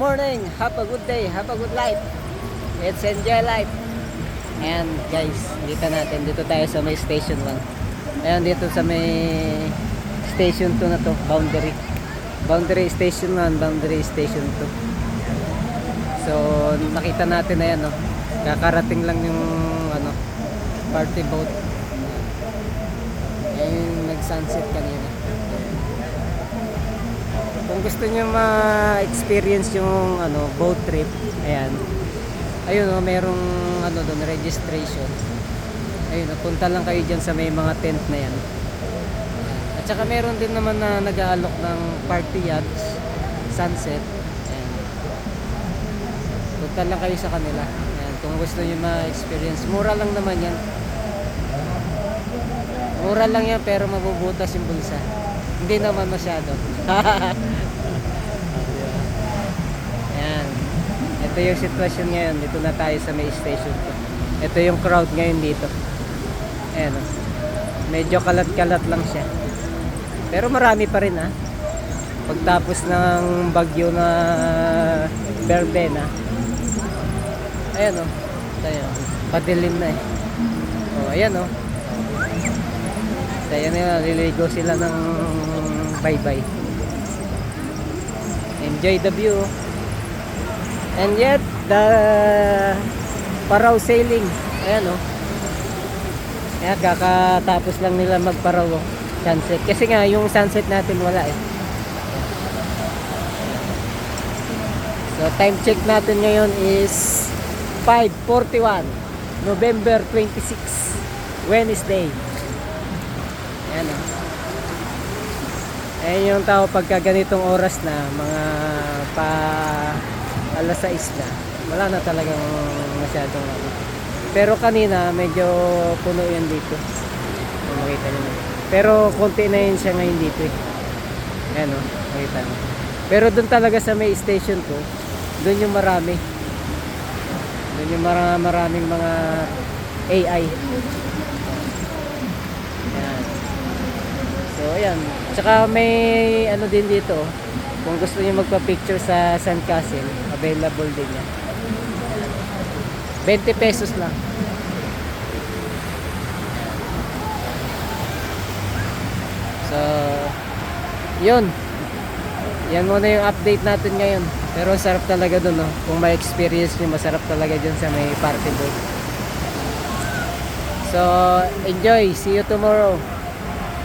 morning, have a good day, have a good life. Let's enjoy life. Ayan guys, dito tayo sa may station 1. Ayan, dito sa may station 2 na to, boundary station 1, boundary station 2. So nakita natin na yan, no? Kakarating lang yung party boat. Ayan, nag-sunset kanina. Kung gusto niyo ma-experience yung boat trip, ayan. Ayun, merong doon registration. Ayun, punta lang kayo diyan sa may mga tent na yan. At saka meron din naman na nag-aalok ng party yachts, sunset. Ayan. Punta lang kayo sa kanila. Ayan, kung gusto niyo ma-experience, mura lang naman yan. Mura lang yan pero mabubutas yung bulsa. Hindi naman masyado. Ayan. Ito yung sitwasyon ngayon. Dito na tayo sa may station ko. Ito yung crowd ngayon dito. Ayan. Medyo kalat-kalat lang siya. Pero marami pa rin, ha. Pagtapos ng bagyo na Verbena. Ayan, tayo. Padilim na eh. Ayan, Ayan na, liligo sila ng bye-bye. Enjoy the view. And yet, the paraw sailing. Ayan, Ayan, kakatapos lang nila magparaw, sunset. Kasi nga, yung sunset natin wala eh. So, time check natin ngayon is 5:41, November 26, Wednesday. Ayan, Ayan yung tao pagka ganitong oras na, mga pa alas 6 na, wala na talagang masyadong Pero kanina medyo puno yan dito. Makita nyo. Pero konti na yun siya ngayon dito eh. Ayan, makita nyo. Pero doon talaga sa may station ko, doon yung marami. Doon yung maraming mga AI. So ayan, tsaka may din dito, kung gusto niyo magpa-picture sa Sandcastle, available din yan. 20 pesos lang. So yun, yan muna yung update natin ngayon. Pero sarap talaga dun, kung may experience niyo, masarap talaga dyan sa may party boat. So enjoy, see you tomorrow.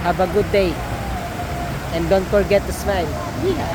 Have a good day. And don't forget to smile. Yeah.